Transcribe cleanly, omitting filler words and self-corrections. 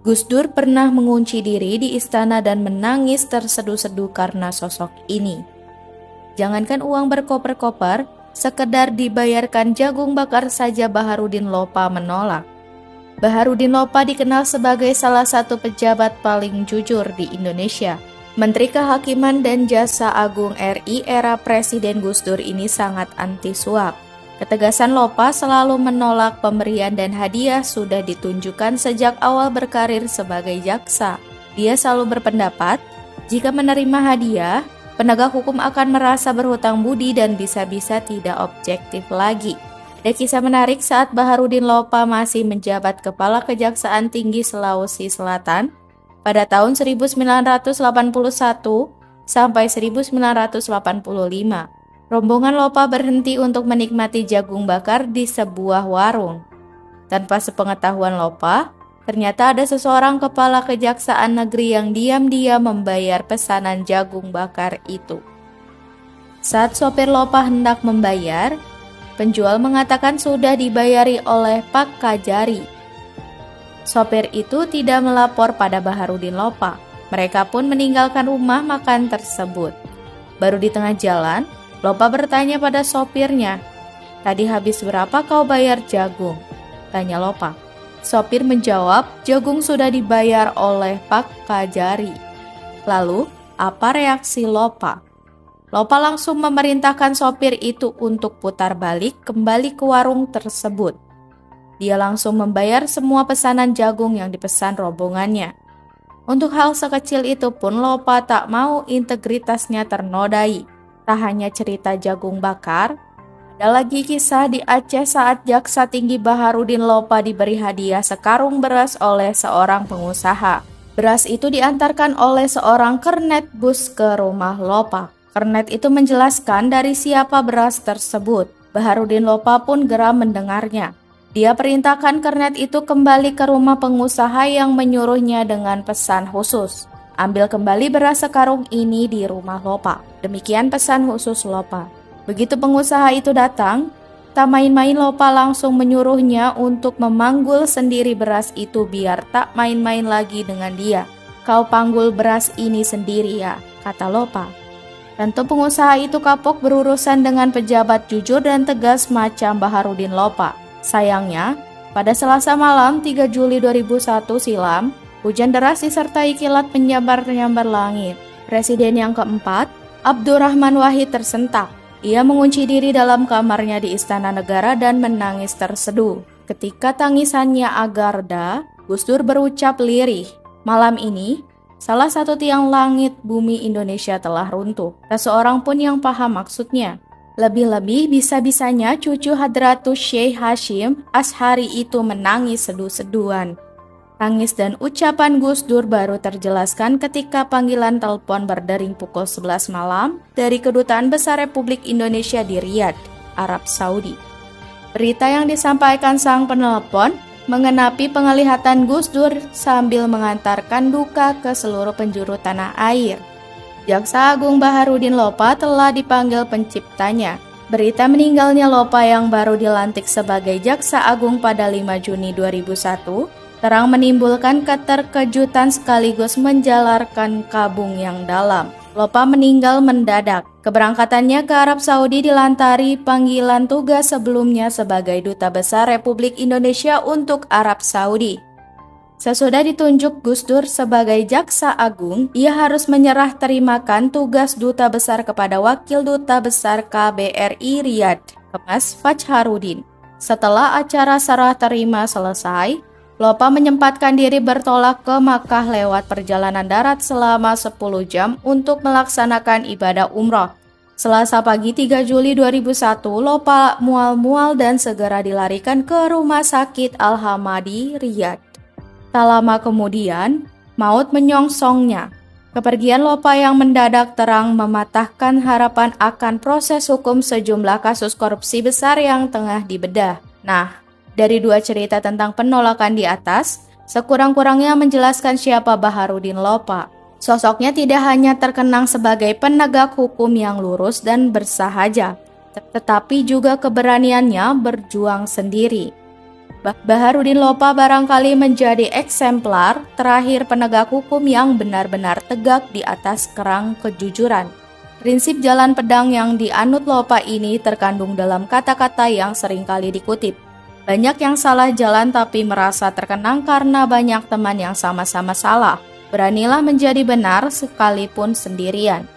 Gus Dur pernah mengunci diri di istana dan menangis terseduh-seduh karena sosok ini. Jangankan uang berkoper-koper, sekedar dibayarkan jagung bakar saja Baharudin Lopa menolak. Baharudin Lopa dikenal sebagai salah satu pejabat paling jujur di Indonesia. Menteri Kehakiman dan Jaksa Agung RI era Presiden Gus Dur ini sangat anti suap. Ketegasan Lopa selalu menolak pemberian dan hadiah sudah ditunjukkan sejak awal berkarir sebagai jaksa. Dia selalu berpendapat, jika menerima hadiah, penegak hukum akan merasa berhutang budi dan bisa-bisa tidak objektif lagi. Ada kisah menarik saat Baharudin Lopa masih menjabat Kepala Kejaksaan Tinggi Sulawesi Selatan pada tahun 1981 sampai 1985. Rombongan Lopa berhenti untuk menikmati jagung bakar di sebuah warung. Tanpa sepengetahuan Lopa, ternyata ada seseorang kepala kejaksaan negeri yang diam-diam membayar pesanan jagung bakar itu. Saat sopir Lopa hendak membayar, penjual mengatakan sudah dibayari oleh Pak Kajari. Sopir itu tidak melapor pada Baharudin Lopa. Mereka pun meninggalkan rumah makan tersebut. Baru di tengah jalan, Lopa bertanya pada sopirnya, "Tadi habis berapa kau bayar jagung?" tanya Lopa. Sopir menjawab, jagung sudah dibayar oleh Pak Kajari. Lalu, apa reaksi Lopa? Lopa langsung memerintahkan sopir itu untuk putar balik kembali ke warung tersebut. Dia langsung membayar semua pesanan jagung yang dipesan rombongannya. Untuk hal sekecil itu pun Lopa tak mau integritasnya ternodai. Tak hanya cerita jagung bakar, ada lagi kisah di Aceh saat Jaksa Tinggi Baharudin Lopa diberi hadiah sekarung beras oleh seorang pengusaha. Beras itu diantarkan oleh seorang kernet bus ke rumah Lopa. Kernet itu menjelaskan dari siapa beras tersebut. Baharudin Lopa pun geram mendengarnya. Dia perintahkan kernet itu kembali ke rumah pengusaha yang menyuruhnya dengan pesan khusus. Ambil kembali beras sekarung ini di rumah Lopa. Demikian pesan khusus Lopa. Begitu pengusaha itu datang, tak main-main Lopa langsung menyuruhnya untuk memanggul sendiri beras itu biar tak main-main lagi dengan dia. "Kau panggul beras ini sendiri ya," kata Lopa. Tentu pengusaha itu kapok berurusan dengan pejabat jujur dan tegas macam Baharudin Lopa. Sayangnya, pada Selasa malam 3 Juli 2001 silam, hujan deras disertai kilat menyambar-nyambar langit. Presiden yang keempat, Abdurrahman Wahid tersentak. Ia mengunci diri dalam kamarnya di Istana Negara dan menangis terseduh. Ketika tangisannya agak reda, Gus Dur berucap lirih, "Malam ini, salah satu tiang langit bumi Indonesia telah runtuh. Tak seorang pun yang paham maksudnya. Lebih-lebih bisa-bisanya cucu Hadratus Syekh Hashim Ashari itu menangis seduh-seduhan." Tangis dan ucapan Gus Dur baru terjelaskan ketika panggilan telepon berdering pukul 11 malam dari Kedutaan Besar Republik Indonesia di Riyadh, Arab Saudi. Berita yang disampaikan sang penelpon mengenapi penglihatan Gus Dur sambil mengantarkan duka ke seluruh penjuru tanah air. Jaksa Agung Baharudin Lopa telah dipanggil penciptanya. Berita meninggalnya Lopa yang baru dilantik sebagai Jaksa Agung pada 5 Juni 2001 terang menimbulkan keterkejutan sekaligus menjalarkan kabung yang dalam. Lopa meninggal mendadak. Keberangkatannya ke Arab Saudi dilantari panggilan tugas sebelumnya sebagai Duta Besar Republik Indonesia untuk Arab Saudi. Sesudah ditunjuk Gus Dur sebagai Jaksa Agung, ia harus menyerah terimakan tugas Duta Besar kepada Wakil Duta Besar KBRI Riyadh, Kemas Fajharudin. Setelah acara serah terima selesai, Lopa menyempatkan diri bertolak ke Makkah lewat perjalanan darat selama 10 jam untuk melaksanakan ibadah umroh. Selasa pagi 3 Juli 2001, Lopa mual-mual dan segera dilarikan ke Rumah Sakit Al-Hamadi, Riyadh. Tak lama kemudian, maut menyongsongnya. Kepergian Lopa yang mendadak terang mematahkan harapan akan proses hukum sejumlah kasus korupsi besar yang tengah dibedah. Nah, dari dua cerita tentang penolakan di atas, sekurang-kurangnya menjelaskan siapa Baharudin Lopa. Sosoknya tidak hanya terkenang sebagai penegak hukum yang lurus dan bersahaja, tetapi juga keberaniannya berjuang sendiri. Baharudin Lopa barangkali menjadi eksemplar terakhir penegak hukum yang benar-benar tegak di atas kerang kejujuran. Prinsip jalan pedang yang dianut Lopa ini terkandung dalam kata-kata yang seringkali dikutip. Banyak yang salah jalan tapi merasa terkenang karena banyak teman yang sama-sama salah. Beranilah menjadi benar sekalipun sendirian.